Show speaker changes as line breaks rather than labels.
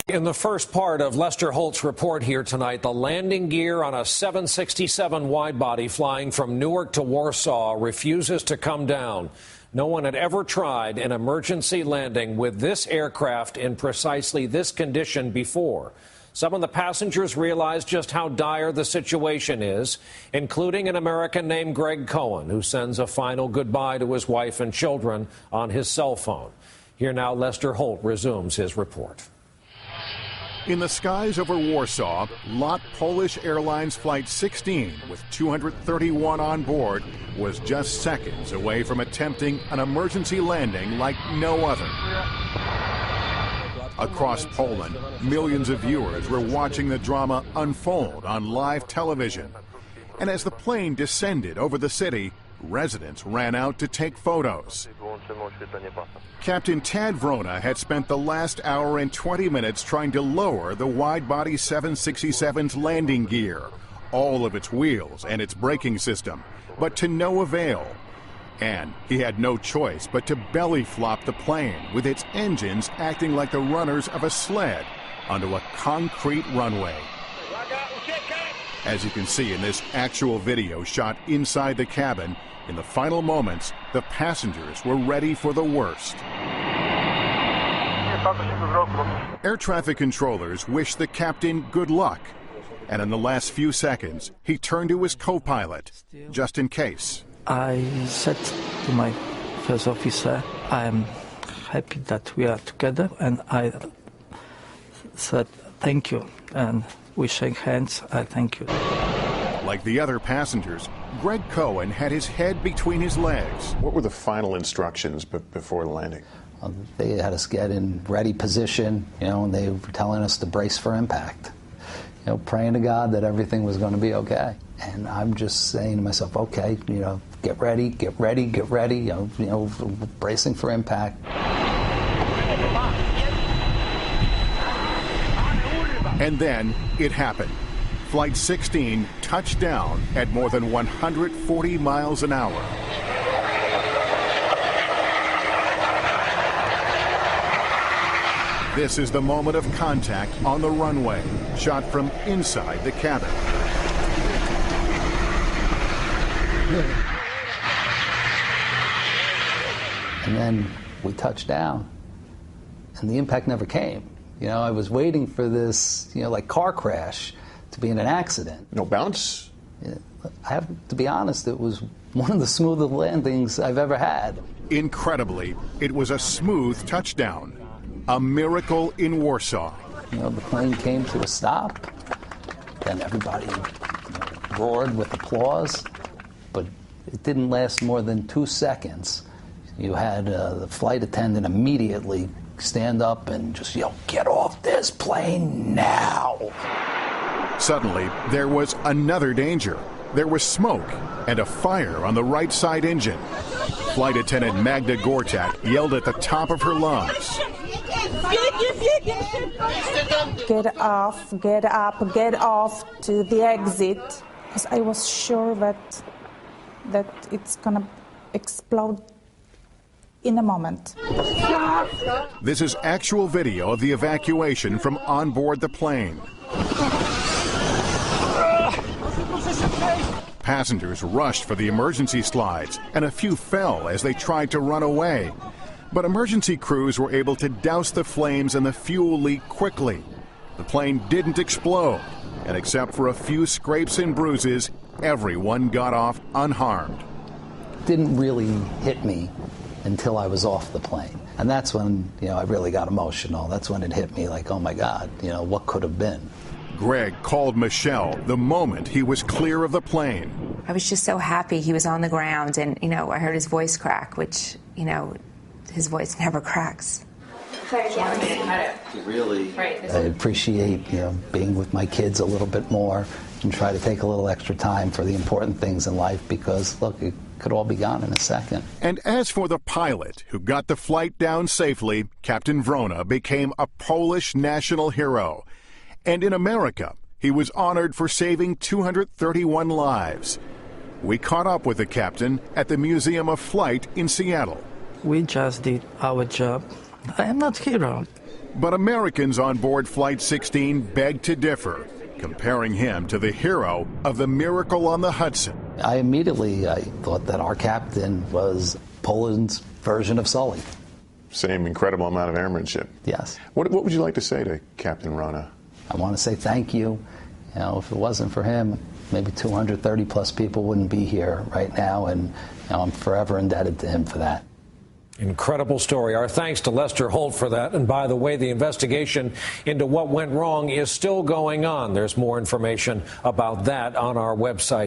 In the first part of Lester Holt's report here tonight, the landing gear on a 767 wide-body flying from Newark to Warsaw refuses to come down. No one had ever tried an emergency landing with this aircraft in precisely this condition before. Some of the passengers realized just how dire the situation is, including an American named Greg Cohen, who sends a final goodbye to his wife and children on his cell phone. Here now, Lester Holt resumes his report.
In the skies over Warsaw, LOT Polish Airlines Flight 16, with 231 on board, was just seconds away from attempting an emergency landing like no other. Across Poland, millions of viewers were watching the drama unfold on live television. And as the plane descended over the city, residents ran out to take photos. Captain Tad Vrona had spent the last hour and 20 minutes trying to lower the wide-body 767's landing gear, all of its wheels and its braking system, but to no avail. And he had no choice but to belly flop the plane with its engines acting like the runners of a sled onto a concrete runway. As you can see in this actual video shot inside the cabin, in the final moments, the passengers were ready for the worst. Air traffic controllers wished the captain good luck, and in the last few seconds, he turned to his co-pilot, just in case.
I said to my first officer, I'm happy that we are together, and I said thank you, and we shake hands. I thank you.
Like the other passengers, Greg Cohen had his head between his legs.
What were the final instructions before the landing?
They had us get in ready position, and they were telling us to brace for impact. Praying to God that everything was going to be okay. And I'm just saying to myself, okay, get ready, get ready, get ready, bracing for impact.
And then it happened. Flight 16 touched down at more than 140 miles an hour. This is the moment of contact on the runway, shot from inside the cabin.
And then we touched down, and the impact never came. I was waiting for this, like car crash to be in an accident.
No bounce?
I have to be honest, it was one of the smoothest landings I've ever had.
Incredibly, it was a smooth touchdown. A miracle in Warsaw.
The plane came to a stop, then everybody roared with applause, but it didn't last more than 2 seconds. You had the flight attendant immediately stand up and just yell, "Get off this plane now!"
Suddenly, there was another danger. There was smoke and a fire on the right side engine. Flight attendant Magda Gortat yelled at the top of her lungs.
Get off, get up, get off to the exit, because I was sure that it's gonna explode in a moment.
This is actual video of the evacuation from on board the plane. Passengers rushed for the emergency slides, and a few fell as they tried to run away. But emergency crews were able to douse the flames and the fuel leak quickly. The plane didn't explode, and except for a few scrapes and bruises, everyone got off unharmed.
It didn't really hit me until I was off the plane. And that's when, I really got emotional. That's when it hit me like, oh my God, what could have been?
Greg called Michelle the moment he was clear of the plane.
I was just so happy he was on the ground, and, I heard his voice crack, which, his voice never cracks.
Really, I appreciate, being with my kids a little bit more and try to take a little extra time for the important things in life because, look, it could all be gone in a second.
And as for the pilot who got the flight down safely, Captain Vrona became a Polish national hero. And in America, he was honored for saving 231 lives. We caught up with the captain at the Museum of Flight in Seattle.
We just did our job. I am not hero.
But Americans on board Flight 16 beg to differ, comparing him to the hero of the Miracle on the Hudson.
I thought that our captain was Poland's version of Sully.
Same incredible amount of airmanship.
Yes.
What would you like to say to Captain Rana?
I want to say thank you. You know, if it wasn't for him, maybe 230 plus people wouldn't be here right now, and you know, I'm forever indebted to him for that.
Incredible story. Our thanks to Lester Holt for that. And by the way, the investigation into what went wrong is still going on. There's more information about that on our website.